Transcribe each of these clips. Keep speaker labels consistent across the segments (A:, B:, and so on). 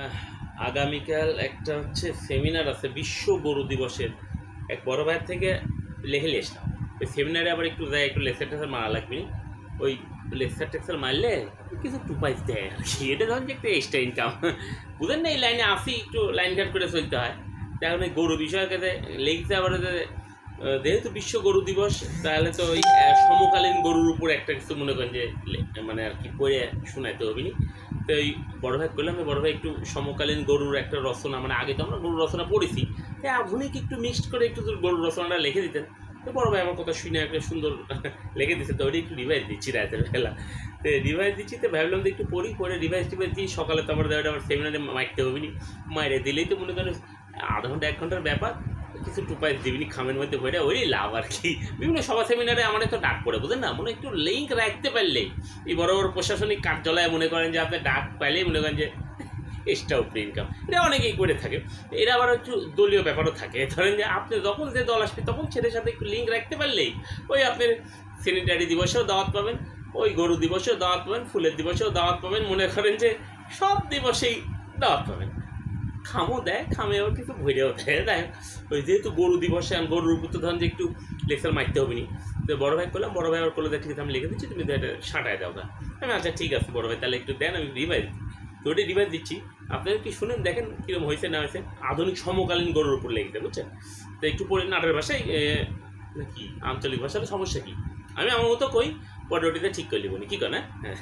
A: আহ, আগামীকাল একটা হচ্ছে সেমিনার আছে বিশ্ব গরু দিবসের। এক বড় ভাইয়ের থেকে লেখে এসলাম। ওই সেমিনারে আবার একটু যাই, একটু লেকচার টেকচার মারা লাগবে। ওই লেকচার টেকচার মারলে কিছু টুপাইস দেয় আর কি। এটা ধরেন যে একটা এক্সট্রা ইনকাম, বুঝেন না? এই লাইনে আসি, একটু লাইন কাট করে চলতে হয়। এখন এই গরু বিষয়ে লেগেছে আবার যেহেতু বিশ্ব গরু দিবস, তাহলে তো ওই সমকালীন গরুর উপর একটা কিছু মনে করেন যে মানে আর কি পড়ে শোনাইতে হবে নি। তো এই বড় ভাই করলাম, বড় ভাই একটু সমকালীন গরুর একটা রচনা, মানে আগে তো আমরা গরুর রচনা পড়েছি, তাই আধুনিক একটু মিক্সড করে একটু গরুর রচনাটা লিখে দিতেন। তো বড় ভাই আমার কথা শুনে একটা সুন্দর লিখে দিচ্ছে, তো ওইটা একটু রিভাইজ দিচ্ছি রাতের বেলা। তো রিভাইজ দিচ্ছি, তো ভাবলাম যে একটু পরে রিভাইজ দিই। সকালে তো আমার দেওয়াটা আমার সেমিনারে মারতে হবে নি, মাইরে দিলেই তো মনে করেন আধা ঘন্টা 1 ঘন্টার ব্যাপার। কিছু টুপাইস দিবিনি খামের মধ্যে ভরে, ওই লাভ আর কি। বিভিন্ন সভা সেমিনারে আমার তো ডাক পড়ে, বুঝেন না? মনে একটু লিঙ্ক রাখতে পারলেই এই বড় বড় প্রশাসনিক কার্যালয়ে মনে করেন যে আপনি ডাক পাইলেই মনে করেন যে এক্সট্রা উপরে ইনকাম। এটা অনেকেই করে থাকে। এরা আবার একটু দলীয় ব্যাপারও থাকে, ধরেন যে আপনি যখন যে দল আসবে তখন ছেলের সাথে একটু লিঙ্ক রাখতে পারলেই ওই আপনার স্যানিটারি দিবসেও দাওয়াত পাবেন, ওই গরু দিবসেও দাওয়াত পাবেন, ফুলের দিবসেও দাওয়াত পাবেন, মনে করেন যে সব দিবসেই দাওয়াত পাবেন। খামও দেয়, খামে আবার কিছু ভৈরেও দেয়। দেখ ওই যেহেতু গরু দিবসে আমি গরুর উপর তো ধরেন যে একটু লেকচার মারতে হবে নি। তো বড় ভাই করলাম, বড় ভাই আবার করলো, ঠিক আছে আমি লিখে দিচ্ছি, তুমি এটা সাঁটায় দাও না। আমি আচ্ছা ঠিক আছে বড় ভাই, তাহলে একটু দেন, আমি রিভাইজ তো ওটাই রিভাইজ দিচ্ছি। আপনারা কি শুনেন, দেখেন কীরকম হয়েছে না হয়েছে। আধুনিক সমকালীন গরুর উপর লিখতে, বুঝছেন? তো একটু পরে নাটের ভাষায় কি আঞ্চলিক ভাষার সমস্যা কী, আমি আমার মতো কই, পরে ওটিতে ঠিক করে লিখবনি, কী করে হ্যাঁ।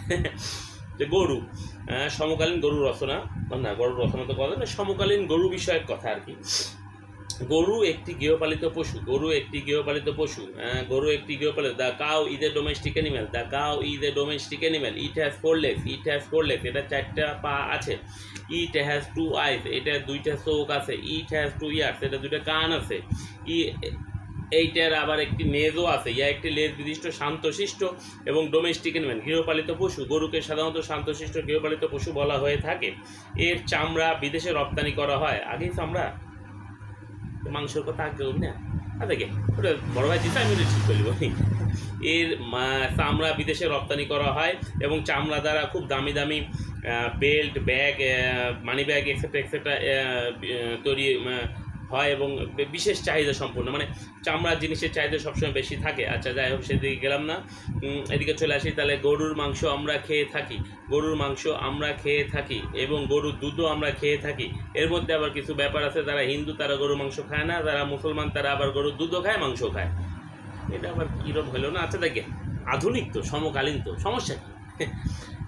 A: যে গরু, সমকালীন গরু রচনা, না গরুর রচনা তো কথা না, সমকালীন গরু বিষয়ক কথা আর কি। গরু একটি গৃহপালিত পশু, গরু একটি গৃহপালিত পশু, গরু একটি গৃহপালিত। The cow is a domestic animal, the cow is a domestic animal. It has 4 legs, it has 4 legs, এটা 4টা পা আছে। ইট হ্যাজ 2 eyes, এটা 2টা চোখ আছে। ইট হ্যাজ 2 ears, এটা 2টা কান আছে। এইটার আবার একটি নেজও আছে। ইয়া একটি লেজ বিশিষ্ট শান্তশিষ্ট এবং ডোমেস্টিক অ্যানিম্যাল, গৃহপালিত পশু। গরুকে সাধারণত শান্তশিষ্ট গৃহপালিত পশু বলা হয়ে থাকে। এর চামড়া বিদেশে রপ্তানি করা হয়। আগেই চামড়া, মাংসের কথা আগে বলি না, দেখে ওটা বড় ভাই দিতে আমি ঠিক করলি বলি। এর চামড়া বিদেশে রপ্তানি করা হয় এবং চামড়া দ্বারা খুব দামি দামি belt, bag, money bag etcetera etcetera তৈরি হয় এবং বিশেষ চাহিদা সম্পূর্ণ, মানে চামড়ার জিনিসের চাহিদা সবসময় বেশি থাকে। আচ্ছা যাই হোক, সেদিকে গেলাম না, এদিকে চলে আসি। তাহলে গরুর মাংস আমরা খেয়ে থাকি, গরুর মাংস আমরা খেয়ে থাকি এবং গরুর দুধও আমরা খেয়ে থাকি। এর মধ্যে আবার কিছু ব্যাপার আছে, যারা হিন্দু তারা গরুর মাংস খায় না, যারা মুসলমান তারা আবার গরুর দুধও খায়, মাংসও খায়। এটা আবার কীরকম হলো না? আচ্ছা দেখে, আধুনিক তো, সমকালীন তো, সমস্যা কী?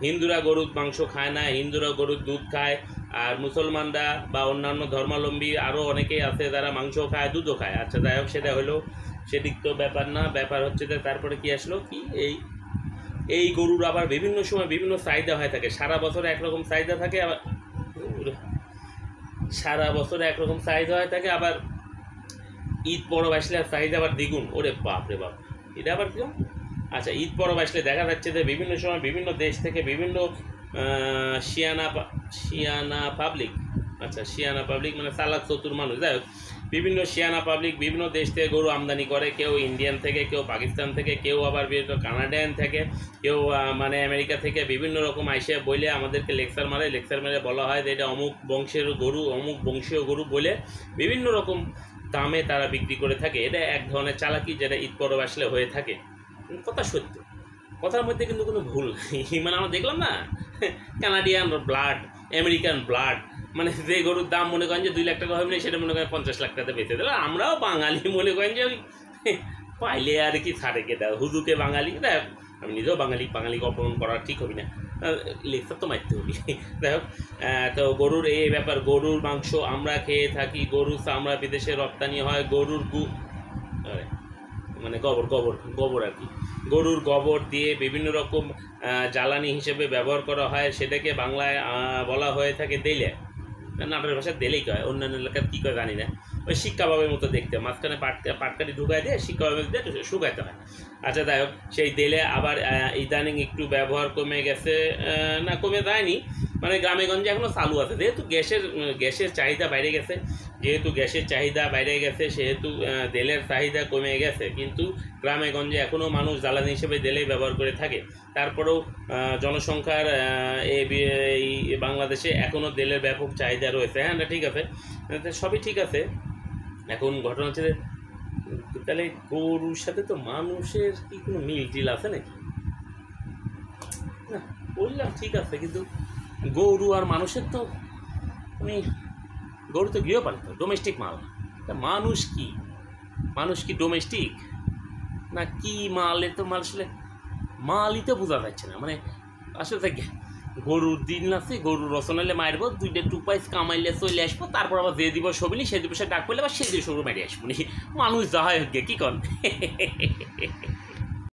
A: হিন্দুরা গরুর মাংস খায় না, হিন্দুরা গরুর দুধ খায়, আর মুসলমানরা বা অন্যান্য ধর্মাবলম্বী আরও অনেকেই আছে যারা মাংস খায়, দুধও খায়। আচ্ছা যাই হোক, সেটা হলো, সেদিক তো ব্যাপার না। ব্যাপার হচ্ছে যে তারপরে কি আসলো, কি এই গরুর আবার বিভিন্ন সময় বিভিন্ন চাহিদা হয়ে থাকে। সারা বছরে একরকম চাহিদা থাকে, আবার সারা বছরে একরকম চাহিদা হয়ে থাকে, আবার ঈদ পরব আসলে চাহিদা আবার দ্বিগুণ। ওরে বাপ রে বাপ, এটা আবার কিরকম? আচ্ছা, ঈদ পরব আসলে দেখা যাচ্ছে যে বিভিন্ন সময় বিভিন্ন দেশ থেকে বিভিন্ন শিয়ানা পাবলিক, আচ্ছা শিয়ানা পাবলিক মানে চালাক চতুর মানুষ, যাই হোক, বিভিন্ন শিয়ানা পাবলিক বিভিন্ন দেশ থেকে গরু আমদানি করে। কেউ ইন্ডিয়ান থেকে, কেউ পাকিস্তান থেকে, কেউ আবার কানাডিয়ান থেকে, কেউ মানে আমেরিকা থেকে, বিভিন্ন রকম আইসে বলে আমাদেরকে লেকচার মেরে বলা হয় যে এটা অমুক বংশের গরু, অমুক বংশীয় গরু বলে বিভিন্ন রকম দামে তারা বিক্রি করে থাকে। এটা এক ধরনের চালাকি, যেটা ঈদ পরব আসলে হয়ে থাকে। কথা সত্য, কথার মধ্যে কিন্তু কোনো ভুল নেই। মানে আমরা দেখলাম না, কানাডিয়ান ব্লাড, আমেরিকান ব্লাড, মানে যে গরুর দাম মনে করেন যে 2 লাখ টাকা হবে না, সেটা মনে করেন 50 লাখ টাকাতে বেঁচে দিল। আমরাও বাঙালি মনে করেন যে ওই পাইলে আর কি ছাড়ে কে দাও, হুজুকে বাঙালি। দেখ আমি নিজেও বাঙালিকে অপমান করা ঠিক হবি না, লেকচার তো মারতে হবি। যাই হোক, তো গরুর এই ব্যাপার, গরুর মাংস আমরা খেয়ে থাকি, গরুর চামড়া বিদেশে রপ্তানি হয়, গরুর মানে গোবর আর কি, গরুর গোবর দিয়ে বিভিন্ন রকম জ্বালানি হিসেবে ব্যবহার করা হয়। সেটাকে বাংলায় বলা হয়ে থাকে দেলে, নাটোরের ভাষায় দেলেই কয়, অন্যান্য এলাকার কী কয় জানি না। ওই শিক্ষাভাবের মতো দেখতে, মাঝখানে পাটকাঠি ঢুকায় দিয়ে শিক্ষাভাবে দিয়ে শুকাইতে হয়। আচ্ছা যাই হোক, সেই দেলে আবার ইদানিং একটু ব্যবহার কমে গেছে, না কমে যায়নি, মানে গ্রামে গঞ্জে এখনও চালু আছে। যেহেতু গ্যাসের চাহিদা বাইরে গেছে, যেহেতু গ্যাসের চাহিদা বাইরে গেছে সেহেতু তেলের চাহিদা কমে গেছে, কিন্তু গ্রামে গঞ্জে এখনও মানুষ জ্বালানি হিসেবে তেলেই ব্যবহার করে থাকে। তারপরেও জনসংখ্যার এই বাংলাদেশে এখনও তেলের ব্যাপক চাহিদা রয়েছে। হ্যাঁ, ঠিক আছে, সবই ঠিক আছে। এখন ঘটনা হচ্ছে তাহলে গরুর সাথে তো মানুষের কি কোনো মিল টিল আছে নাকি? না, বললাম ঠিক আছে, কিন্তু গরু আর মানুষের তো গরু তো গৃহপালিত ডোমেস্টিক মাল। মানুষ কি ডোমেস্টিক না কি মাল? এ তো মাল আসলে মালই তো বোঝা যাচ্ছে না। মানে আসলে গরুর দিন আছে, গরুর রচনালে মারবো, 2টা 2 পয়সা কামাইলে চলে আসবো, তারপর আবার যে দিবস হবিনি সেই দিবসে ডাক পেলে আবার সেই দিবস মারি আসবো নি। মানুষ যা হয় কি কন